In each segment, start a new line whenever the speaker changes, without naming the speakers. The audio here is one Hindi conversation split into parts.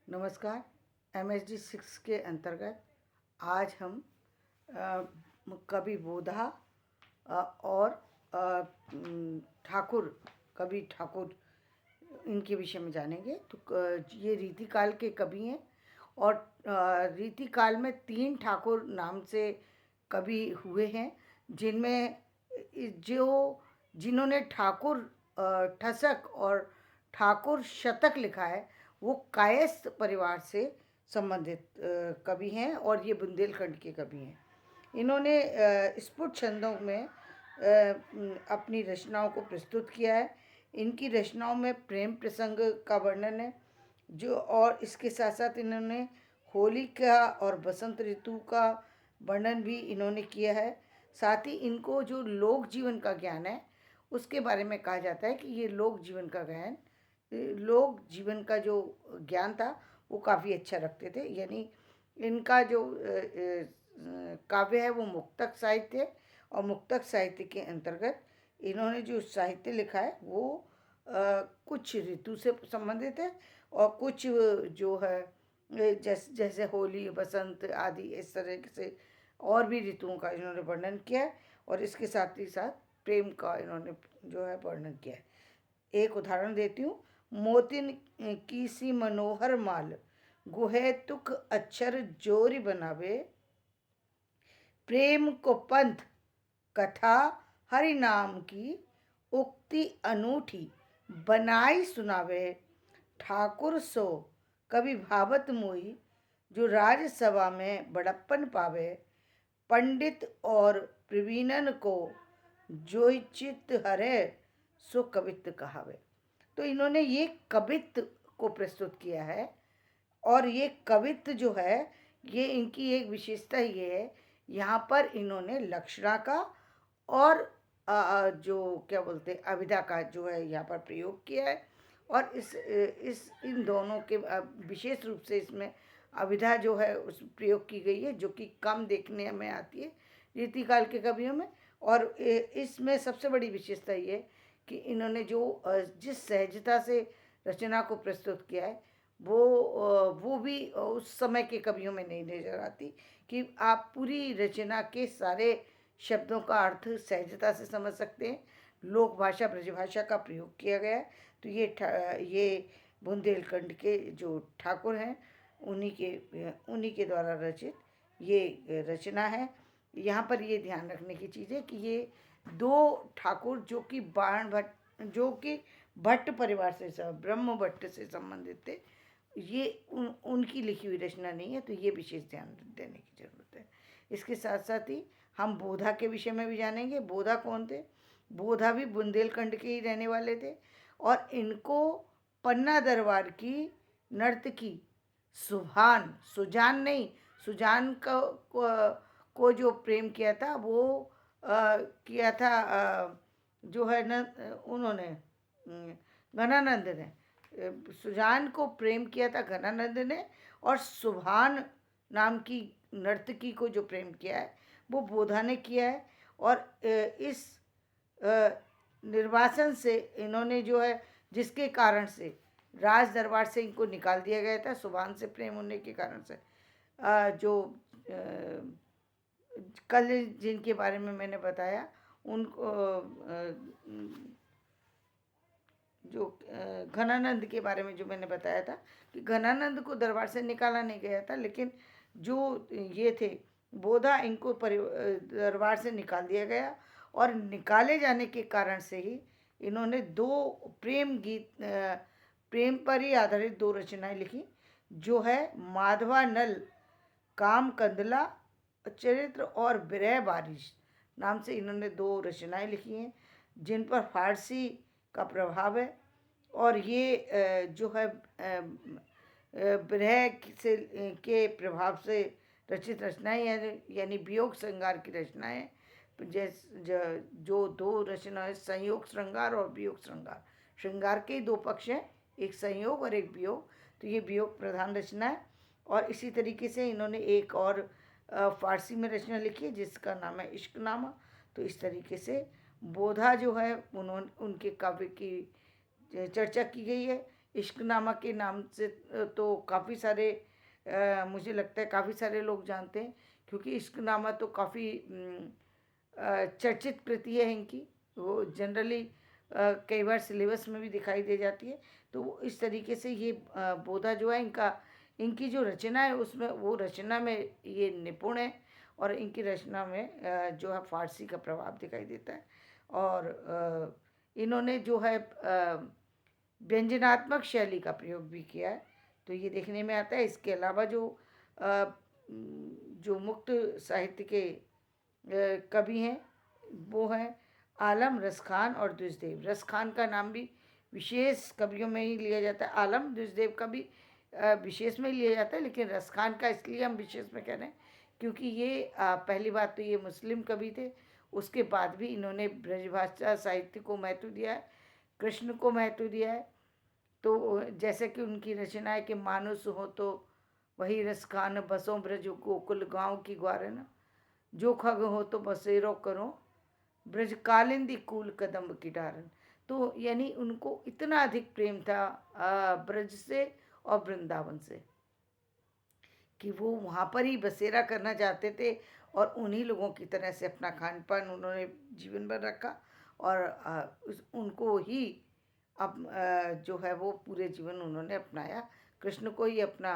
नमस्कार। MSD 6 के अंतर्गत आज हम कवि बोधा और ठाकुर कवि ठाकुर इनके विषय में जानेंगे। तो ये रीतिकाल के कवि हैं और रीतिकाल में 3 ठाकुर नाम से कवि हुए हैं, जिनमें जिन्होंने ठाकुर ठसक और ठाकुर शतक लिखा है वो कायस्थ परिवार से संबंधित कवि हैं और ये बुंदेलखंड के कवि हैं। इन्होंने स्फुट छंदों में अपनी रचनाओं को प्रस्तुत किया है। इनकी रचनाओं में प्रेम प्रसंग का वर्णन है और इसके साथ साथ इन्होंने होली का और बसंत ऋतु का वर्णन भी इन्होंने किया है। साथ ही इनको जो लोक जीवन का ज्ञान है उसके बारे में कहा जाता है कि ये लोक जीवन का जो ज्ञान था वो काफ़ी अच्छा रखते थे। यानी इनका जो काव्य है वो मुक्तक साहित्य है और मुक्तक साहित्य के अंतर्गत इन्होंने जो साहित्य लिखा है वो कुछ ऋतु से संबंधित है और कुछ जो है जैसे होली बसंत आदि इस तरह से और भी ऋतुओं का इन्होंने वर्णन किया है और इसके साथ ही साथ प्रेम का इन्होंने जो है वर्णन किया है। एक उदाहरण देती हूँ। मोतिन की सी मनोहर माल गुहे तुक अक्षर जोरी बनावे, प्रेम को पंथ कथा हरि नाम की उक्ति अनूठी बनाई सुनावे, ठाकुर सो कवि भावत मोई जो राजसभा में बड़प्पन पावे, पंडित और प्रवीणन को जो चित्त हरे सो कवित्व कहावे। तो इन्होंने ये कवित्व को प्रस्तुत किया है और ये कवित्व जो है ये इनकी एक विशेषता ये है, यहाँ पर इन्होंने लक्षणा का और जो क्या बोलते हैं अभिधा का जो है यहाँ पर प्रयोग किया है और इस इन दोनों के विशेष रूप से इसमें अभिधा जो है उस प्रयोग की गई है जो कि कम देखने में आती है रीतिकाल के कवियों में। और इसमें सबसे बड़ी विशेषता ये कि इन्होंने जो जिस सहजता से रचना को प्रस्तुत किया है वो भी उस समय के कवियों में नहीं नजर आती कि आप पूरी रचना के सारे शब्दों का अर्थ सहजता से समझ सकते हैं। लोक भाषा ब्रजभाषा का प्रयोग किया गया है। तो ये बुंदेलखंड के जो ठाकुर हैं उन्हीं के द्वारा रचित ये रचना है। यहाँ पर ये ध्यान रखने की चीज़ है कि ये 2 ठाकुर जो कि भट्ट परिवार से ब्रह्म भट्ट से संबंधित थे, ये उनकी लिखी हुई रचना नहीं है। तो ये विशेष ध्यान देने की जरूरत है। इसके साथ साथ ही हम बोधा के विषय में भी जानेंगे। बोधा कौन थे? बोधा भी बुंदेलखंड के ही रहने वाले थे और इनको पन्ना दरबार की नर्तकी सुजान को जो प्रेम किया था वो किया था जो है न उन्होंने घनानंद ने सुजान को प्रेम किया था घनानंद ने और सुभान नाम की नर्तकी को जो प्रेम किया है वो बोधा ने किया है। और इस निर्वासन से इन्होंने जो है जिसके कारण से राज दरबार से इनको निकाल दिया गया था सुभान से प्रेम होने के कारण से जो कल जिनके बारे में मैंने बताया उनको जो घनानंद के बारे में जो मैंने बताया था कि घनानंद को दरबार से निकाला नहीं गया था, लेकिन जो ये थे बोधा इनको दरबार से निकाल दिया गया और निकाले जाने के कारण से ही इन्होंने 2 प्रेम पर ही आधारित 2 रचनाएं लिखी जो है माधवा नल काम कंदला चरित्र और विरह बारिश नाम से इन्होंने 2 रचनाएं लिखी हैं जिन पर फारसी का प्रभाव है। और ये जो है विरह से के प्रभाव से रचित रचनाएं यानी वियोग श्रृंगार की रचनाएं। जो 2 रचनाएं संयोग श्रृंगार और वियोग श्रृंगार, श्रृंगार के 2 पक्ष हैं, एक संयोग और एक वियोग। तो ये वियोग प्रधान रचना है। और इसी तरीके से इन्होंने एक और फारसी में रचना लिखी है जिसका नाम है इश्कनामा। तो इस तरीके से बोधा जो है उनके काव्य की चर्चा की गई है। इश्कनामा के नाम से तो काफ़ी सारे मुझे लगता है काफ़ी सारे लोग जानते हैं, क्योंकि इश्कनामा तो काफ़ी चर्चित कृति है इनकी। वो जनरली कई बार सिलेबस में भी दिखाई दे जाती है। तो वो इस तरीके से ये बोधा जो है इनका, इनकी जो रचना है उसमें, वो रचना में ये निपुण है, और इनकी रचना में जो है फारसी का प्रभाव दिखाई देता है। और इन्होंने जो है व्यंजनात्मक शैली का प्रयोग भी किया है, तो ये देखने में आता है। इसके अलावा जो मुक्त साहित्य के कवि हैं वो हैं आलम, रसखान और द्विजदेव। रसखान का नाम भी विशेष कवियों में ही लिया जाता है, आलम द्विजदेव का भी विशेष में ही लिया जाता है, लेकिन रसखान का इसलिए हम विशेष में कह रहे हैं क्योंकि ये पहली बात तो ये मुस्लिम कवि थे, उसके बाद भी इन्होंने ब्रजभाषा साहित्य को महत्व दिया है, कृष्ण को महत्व दिया है। तो जैसे कि उनकी रचना है कि मानुस हो तो वही रसखान, बसों ब्रज गोकुल गाँव की ग्वारन, जो खग हो तो बसेरो करो, ब्रज कालिंदी कूल कदम की डारन। तो यानी उनको इतना अधिक प्रेम था ब्रज से और वृंदावन से, कि वो वहाँ पर ही बसेरा करना चाहते थे, और उन्हीं लोगों की तरह से अपना खान पान उन्होंने जीवन भर रखा, और उनको ही अब जो है वो पूरे जीवन उन्होंने अपनाया, कृष्ण को ही अपना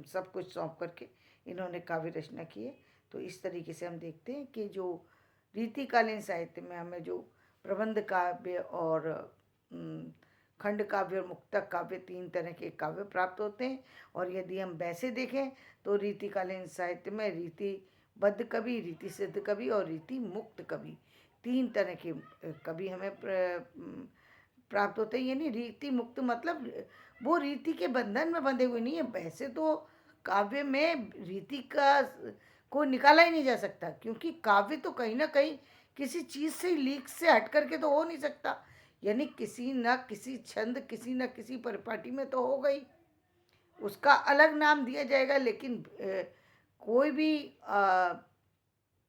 सब कुछ सौंप करके इन्होंने काव्य रचना की है। तो इस तरीके से हम देखते हैं कि जो रीतिकालीन साहित्य में हमें जो प्रबंध काव्य और खंड काव्य और मुक्तक काव्य, तीन तरह के काव्य प्राप्त होते हैं। और यदि हम वैसे देखें तो रीतिकालीन साहित्य में रीतिबद्ध कवि, रीति सिद्ध कवि और रीति मुक्त कवि, तीन तरह के कवि हमें प्राप्त होते हैं। यानी रीति मुक्त मतलब वो रीति के बंधन में बंधे हुए नहीं है। वैसे तो काव्य में रीति का को निकाला ही नहीं जा सकता, क्योंकि काव्य तो कहीं ना कहीं किसी चीज़ से, लीक से हट करके तो हो नहीं सकता। यानी किसी न किसी छंद, किसी न किसी परिपाटी में तो होगा ही, उसका अलग नाम दिया जाएगा। लेकिन कोई भी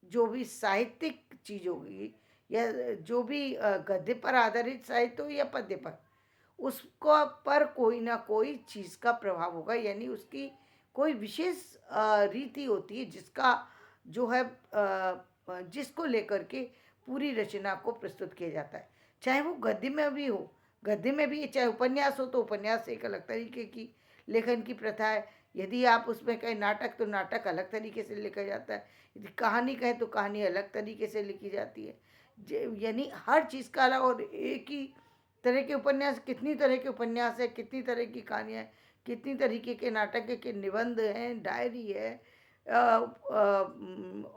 जो भी साहित्यिक चीज़ होगी, या जो भी गद्य पर आधारित साहित्य हो या पद्य पर, उसको पर कोई ना कोई चीज़ का प्रभाव होगा। यानी उसकी कोई विशेष रीति होती है जिसका जो है जिसको लेकर के पूरी रचना को प्रस्तुत किया जाता है। चाहे वो गद्य में भी हो, गद्य में भी, चाहे उपन्यास हो तो उपन्यास एक अलग तरीके की लेखन की प्रथा है। यदि आप उसमें कहें नाटक, तो नाटक अलग तरीके से लिखा जाता है। यदि कहानी कहें तो कहानी अलग तरीके से लिखी जाती है। यानी हर चीज़ का अलग, और एक ही तरह के उपन्यास, कितनी तरह के उपन्यास है, कितनी तरह की कहानियाँ हैं, कितनी तरीके के नाटक के निबंध हैं, डायरी है,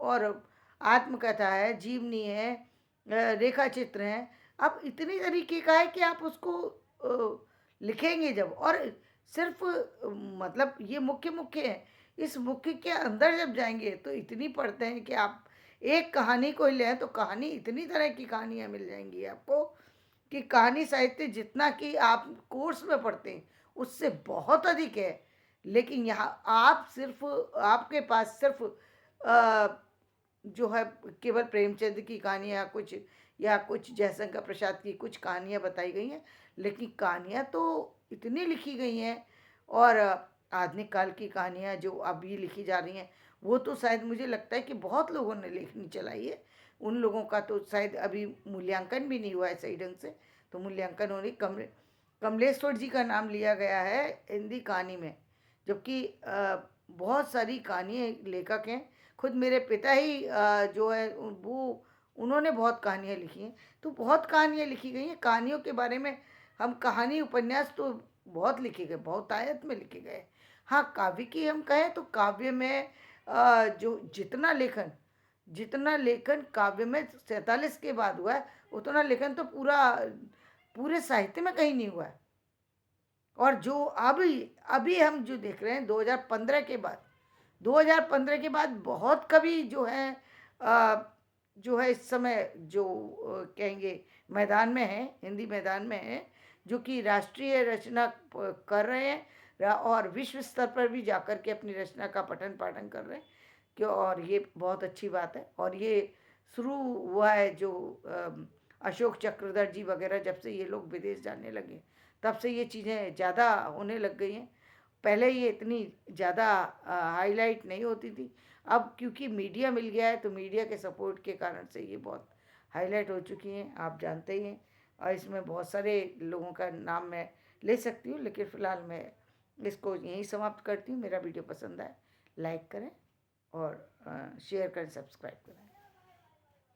और आत्मकथा है, जीवनी है, रेखा चित्र हैं। अब इतनी तरीके का है कि आप उसको लिखेंगे जब, और सिर्फ मतलब ये मुख्य मुख्य है, इस मुख्य के अंदर जब जाएंगे तो इतनी पढ़ते हैं कि आप एक कहानी को लें तो कहानी, इतनी तरह की कहानियाँ मिल जाएंगी आपको कि कहानी साहित्य जितना कि आप कोर्स में पढ़ते हैं उससे बहुत अधिक है। लेकिन यहाँ आप सिर्फ, आपके पास सिर्फ जो है केवल प्रेमचंद की कहानियाँ कुछ, या कुछ जयशंकर प्रसाद की कुछ कहानियाँ बताई गई हैं, लेकिन कहानियाँ तो इतनी लिखी गई हैं। और आधुनिक काल की कहानियाँ जो अभी लिखी जा रही हैं, वो तो शायद मुझे लगता है कि बहुत लोगों ने लेखनी चलाई है। उन लोगों का तो शायद अभी मूल्यांकन भी नहीं हुआ है सही ढंग से। तो मूल्यांकन होने, कमलेश्वर जी का नाम लिया गया है हिंदी कहानी में, जबकि बहुत सारी कहानी लेखक हैं। खुद मेरे पिता ही जो है वो, उन्होंने बहुत कहानियाँ लिखी हैं। तो बहुत कहानियाँ लिखी गई हैं। कहानियों के बारे में हम, कहानी उपन्यास तो बहुत लिखे गए, बहुत आयत में लिखे गए। हाँ, काव्य की हम कहें तो काव्य में जो जितना लेखन काव्य में 47 के बाद हुआ है, उतना लेखन तो पूरे साहित्य में कहीं नहीं हुआ है। और जो अभी हम जो देख रहे हैं 2015 के बाद बहुत कवि जो हैं, जो है इस समय जो कहेंगे मैदान में है, हिंदी मैदान में है, जो कि राष्ट्रीय रचना कर रहे हैं, और विश्व स्तर पर भी जाकर के अपनी रचना का पठन पाठन कर रहे हैं। क्यों? और ये बहुत अच्छी बात है। और ये शुरू हुआ है जो अशोक चक्रधर जी वगैरह, जब से ये लोग विदेश जाने लगे, तब से ये चीज़ें ज़्यादा होने लग गई हैं। पहले ये इतनी ज़्यादा हाईलाइट नहीं होती थी। अब क्योंकि मीडिया मिल गया है तो मीडिया के सपोर्ट के कारण से ये बहुत हाईलाइट हो चुकी हैं, आप जानते ही हैं। और इसमें बहुत सारे लोगों का नाम मैं ले सकती हूँ, लेकिन फ़िलहाल मैं इसको यहीं समाप्त करती हूँ। मेरा वीडियो पसंद आए लाइक करें और शेयर करें, सब्सक्राइब करें।